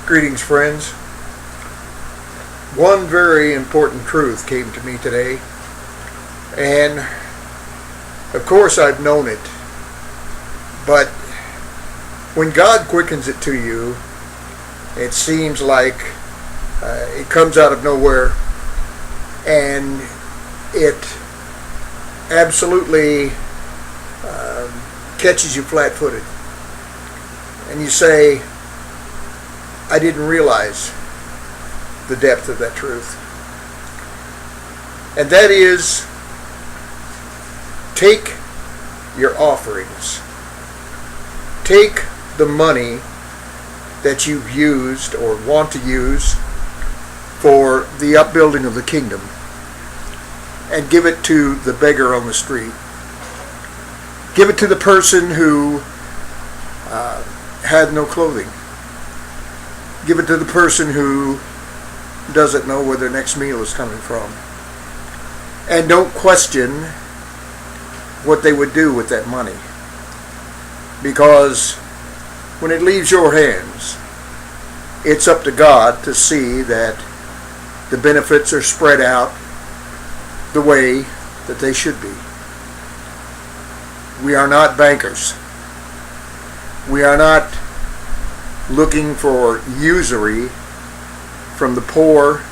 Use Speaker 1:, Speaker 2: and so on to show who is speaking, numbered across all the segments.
Speaker 1: Greetings, friends. One very important truth came to me today, and of course I've known it, but when God quickens it to you, it seems like it comes out of nowhere, and it absolutely catches you flat-footed, and you say, I didn't realize the depth of that truth. And that is, take your offerings. Take the money that you've used or want to use for the upbuilding of the kingdom and give it to the beggar on the street. Give it to the person who had no clothing. Give it to the person who doesn't know where their next meal is coming from. And don't question what they would do with that money. Because when it leaves your hands, it's up to God to see that the benefits are spread out the way that they should be. We are not bankers. We are not looking for usury from the poor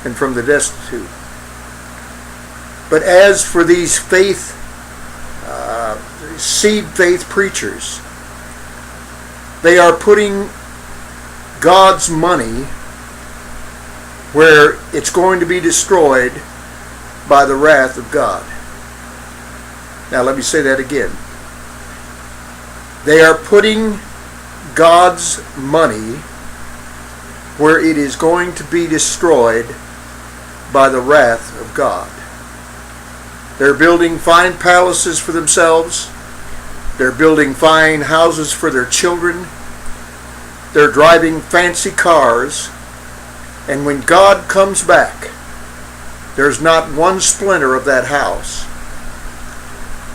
Speaker 1: and from the destitute. But as for these seed faith preachers, they are putting God's money where it's going to be destroyed by the wrath of God. Now let me say that again. They are putting God's money where it is going to be destroyed by the wrath of God. They're building fine palaces for themselves. They're building fine houses for their children. They're driving fancy cars. And when God comes back, there's not one splinter of that house,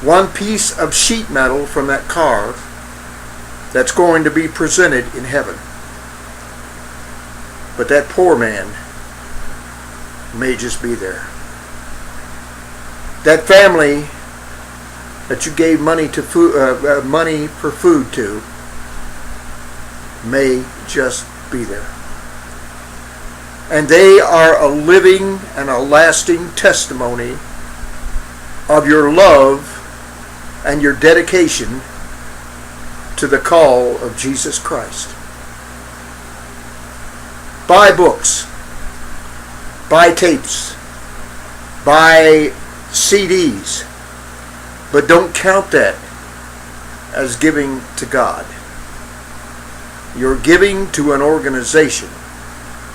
Speaker 1: one piece of sheet metal from that car that's going to be presented in heaven. But that poor man may just be there. That family that you gave money to money for food to may just be there. And they are a living and a lasting testimony of your love and your dedication to the call of Jesus Christ. Buy books, buy tapes, buy CDs, but don't count that as giving to God. You're giving to an organization.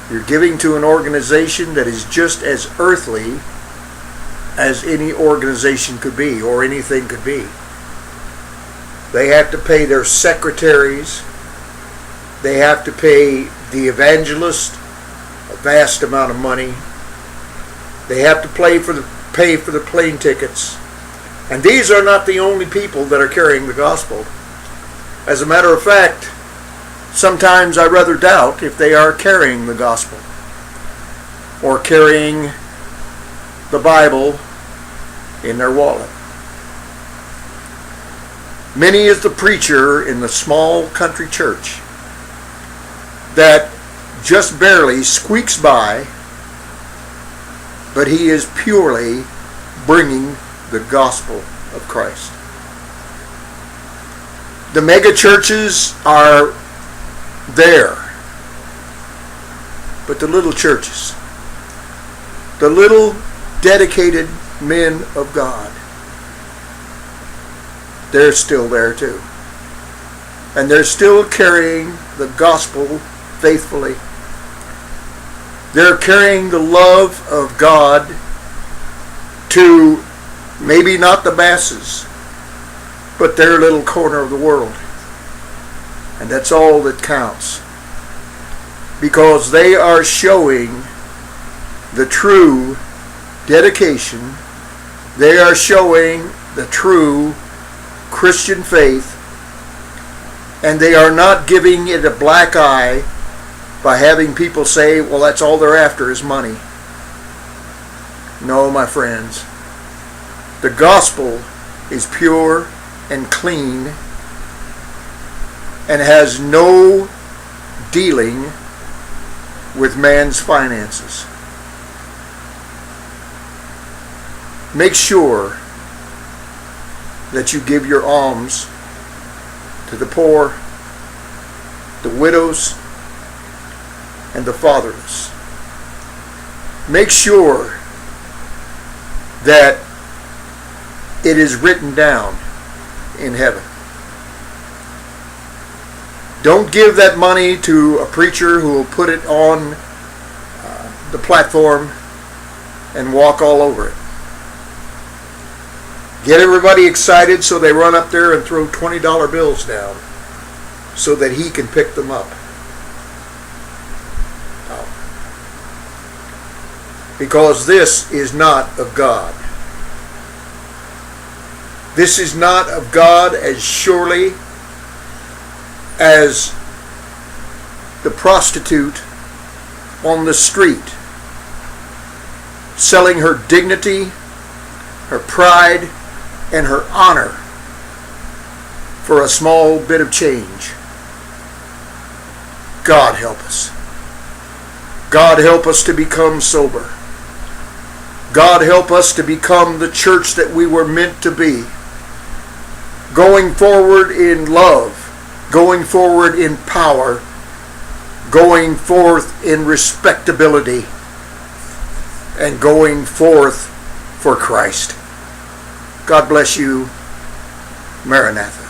Speaker 1: You're giving to an organization that is just as earthly as any organization could be or anything could be. They have to pay their secretaries. They have to pay the evangelist a vast amount of money. They have to pay for the plane tickets. And these are not the only people that are carrying the gospel. As a matter of fact, sometimes I rather doubt if they are carrying the gospel or carrying the Bible in their wallet. Many is the preacher in the small country church that just barely squeaks by, but he is purely bringing the gospel of Christ. The mega churches are there, but the little churches, the little dedicated men of God, they're still there too. And they're still carrying the gospel faithfully. They're carrying the love of God to maybe not the masses, but their little corner of the world. And that's all that counts. Because they are showing the true dedication. They are showing the true Christian faith, and they are not giving it a black eye by having people say, well, that's all they're after is money. No, my friends. The gospel is pure and clean and has no dealing with man's finances. Make sure that you give your alms to the poor, the widows, and the fatherless. Make sure that it is written down in heaven. Don't give that money to a preacher who will put it on the platform and walk all over it. Get everybody excited so they run up there and throw $20 bills down so that he can pick them up. No. Because this is not of God. This is not of God as surely as the prostitute on the street selling her dignity, her pride, and her honor for a small bit of change. God help us. God help us to become sober. God help us to become the church that we were meant to be. Going forward in love, going forward in power, going forth in respectability, and going forth for Christ. God bless you. Maranatha.